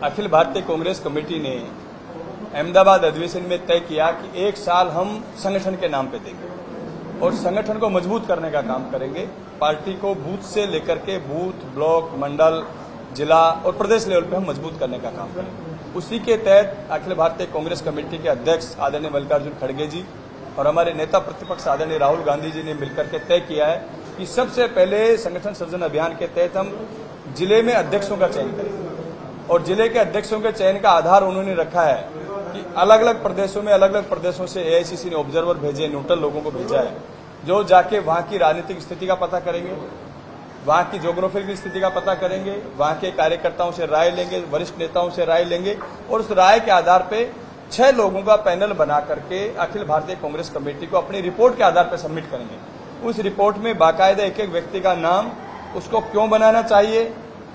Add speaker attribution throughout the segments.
Speaker 1: Akhil Bharatiya Congress committee ने अहमदाबाद अधिवेशन में तय किया कि 1 साल हम संगठन के नाम पे देंगे और संगठन को मजबूत करने का काम करेंगे। पार्टी को बूथ से लेकर के बूथ, ब्लॉक, मंडल, जिला और प्रदेश लेवल पे हम मजबूत करने का काम करेंगे। उसी के तहत अखिल भारतीय कांग्रेस कमेटी के अध्यक्ष आदरणीय मल्लिकार्जुन खड़गे जी और हमारे नेता प्रतिपक्ष आदरणीय राहुल गांधी जी ने मिलकर के तय किया है कि सबसे पहले संगठन सृजन अभियान के तहत हम जिले में अध्यक्षों का चयन करेंगे और जिले के अध्यक्षों के चयन का आधार उन्होंने रखा है कि अलग अलग प्रदेशों से एआईसीसी ने ऑब्जर्वर भेजे, न्यूट्रल लोगों को भेजा है जो जाके वहां की राजनीतिक स्थिति का पता करेंगे, वहां की ज्योग्राफिकल स्थिति का पता करेंगे, वहां के कार्यकर्ताओं से राय लेंगे, वरिष्ठ नेताओं से राय लेंगे और उस राय के आधार पे 6 लोगों का पैनल बना करके अखिल भारतीय कांग्रेस कमेटी को अपनी रिपोर्ट के आधार पर सबमिट करेंगे। उस रिपोर्ट में बाकायदा एक एक व्यक्ति का नाम, उसको क्यों बनाना चाहिए,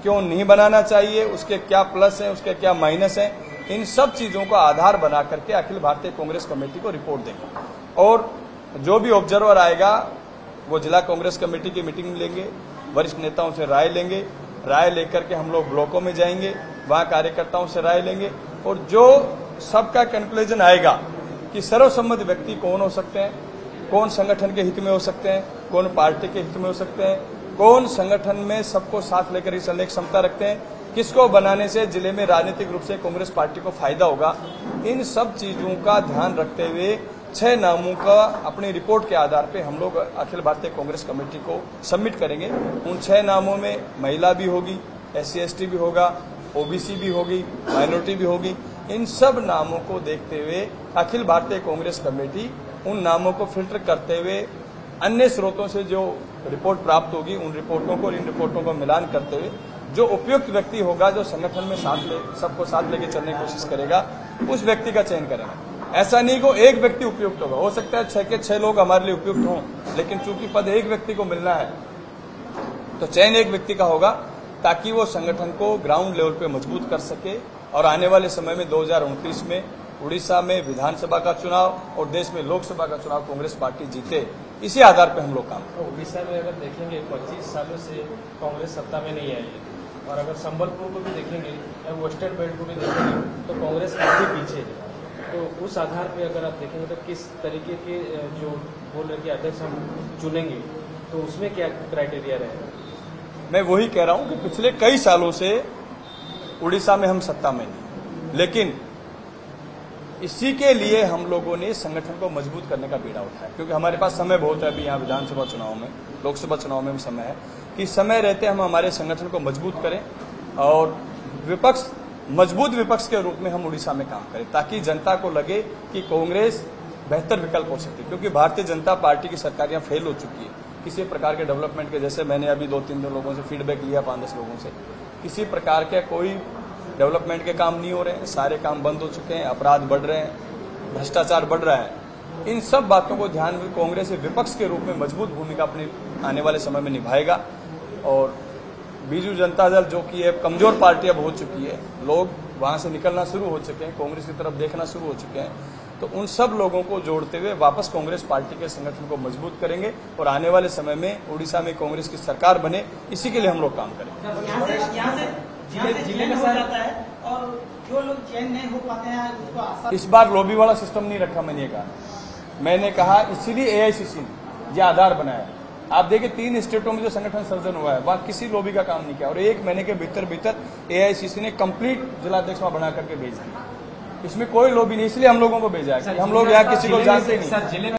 Speaker 1: क्यों नहीं बनाना चाहिए, उसके क्या प्लस हैं, उसके क्या माइनस हैं, इन सब चीजों को आधार बना करके अखिल भारतीय कांग्रेस कमेटी को रिपोर्ट देंगे और जो भी ऑब्जर्वर आएगा वो जिला कांग्रेस कमेटी की मीटिंग लेंगे, वरिष्ठ नेताओं से राय लेंगे, राय लेकर के हम लोग ब्लॉकों में जाएंगे, वहां कार्यकर्ताओं से राय लेंगे और जो सबका कंक्लूजन आएगा कि सर्वसम्मत व्यक्ति कौन हो सकते हैं, कौन संगठन के हित में हो सकते हैं, कौन पार्टी के हित में हो सकते हैं, कौन संगठन में सबको साथ लेकर चलने की क्षमता रखते हैं, किसको बनाने से जिले में राजनीतिक रूप से कांग्रेस पार्टी को फायदा होगा, इन सब चीजों का ध्यान रखते हुए 6 नामों का अपनी रिपोर्ट के आधार पे हम लोग अखिल भारतीय कांग्रेस कमेटी को सबमिट करेंगे। उन 6 नामों में महिला भी होगी, SC/ST भी होगा, OBC भी होगी, माइनॉरिटी भी होगी। इन सब नामों को देखते हुए अखिल भारतीय कांग्रेस कमेटी उन नामों को फिल्टर करते हुए अन्य स्रोतों से जो रिपोर्ट प्राप्त होगी उन रिपोर्टों को और इन रिपोर्टों को मिलान करते हुए जो उपयुक्त व्यक्ति होगा, जो संगठन में सबको साथ लेके चलने की कोशिश करेगा, उस व्यक्ति का चयन करेंगे। ऐसा नहीं को एक व्यक्ति उपयुक्त होगा, हो सकता है 6 के 6 लोग हमारे लिए उपयुक्त हों, लेकिन चूंकि पद एक व्यक्ति को मिलना है तो चयन एक व्यक्ति का होगा ताकि वो संगठन को ग्राउंड लेवल पे मजबूत कर सके और आने वाले समय में 2029 में उड़ीसा में विधानसभा का चुनाव और देश में लोकसभा का चुनाव कांग्रेस पार्टी जीते, इसी आधार पर हम लोग काम करें।
Speaker 2: उड़ीसा में अगर देखेंगे 25 सालों से कांग्रेस सत्ता में नहीं आई है और अगर संबलपुर को भी देखेंगे या वेस्टर्न बेल्ट को भी देखेंगे तो कांग्रेस काफी पीछे है। तो उस आधार पर अगर आप देखेंगे तो किस तरीके के जो बोल रहे कि अध्यक्ष हम चुनेंगे तो उसमें क्या क्राइटेरिया रहेगा?
Speaker 1: मैं वही कह रहा हूं कि पिछले कई सालों से उड़ीसा में हम सत्ता में नहीं, लेकिन इसी के लिए हम लोगों ने संगठन को मजबूत करने का बीड़ा उठाया क्योंकि हमारे पास समय बहुत है। अभी यहाँ विधानसभा चुनाव में, लोकसभा चुनाव में भी समय है कि समय रहते हम हमारे संगठन को मजबूत करें और मजबूत विपक्ष के रूप में हम उड़ीसा में काम करें ताकि जनता को लगे कि कांग्रेस बेहतर विकल्प हो सकती है। क्योंकि भारतीय जनता पार्टी की सरकार यहाँ फेल हो चुकी है किसी प्रकार के डेवलपमेंट के। जैसे मैंने अभी 2-3 लोगों से फीडबैक लिया, 5-10 लोगों से, किसी प्रकार के कोई डेवलपमेंट के काम नहीं हो रहे हैं, सारे काम बंद हो चुके हैं, अपराध बढ़ रहे हैं, भ्रष्टाचार बढ़ रहा है। इन सब बातों को ध्यान में कांग्रेस विपक्ष के रूप में मजबूत भूमिका अपनी आने वाले समय में निभाएगा और बीजू जनता दल जो कि अब कमजोर पार्टी अब हो चुकी है, लोग वहां से निकलना शुरू हो चुके हैं, कांग्रेस की तरफ देखना शुरू हो चुके हैं, तो उन सब लोगों को जोड़ते हुए वापस कांग्रेस पार्टी के संगठन को मजबूत करेंगे और आने वाले समय में उड़ीसा में कांग्रेस की सरकार बने, इसी के लिए हम लोग काम करेंगे।
Speaker 3: जिले में हो जाता है और जो लोग चयन नहीं हो पाते हैं उसको
Speaker 1: इस बार लॉबी वाला सिस्टम नहीं रखा। मैंने कहा इसीलिए एआईसीसी ने यह आधार बनाया। आप देखिए 3 स्टेटों में जो संगठन सर्जन हुआ है वहां किसी लॉबी का काम नहीं किया और 1 महीने के भीतर एआईसीसी ने कंप्लीट जिलाध्यक्ष बना करके भेज दिया। इसमें कोई लॉबी नहीं, इसलिए हम लोगों को भेजा है। हम लोग यहाँ किसी को जानते नहीं।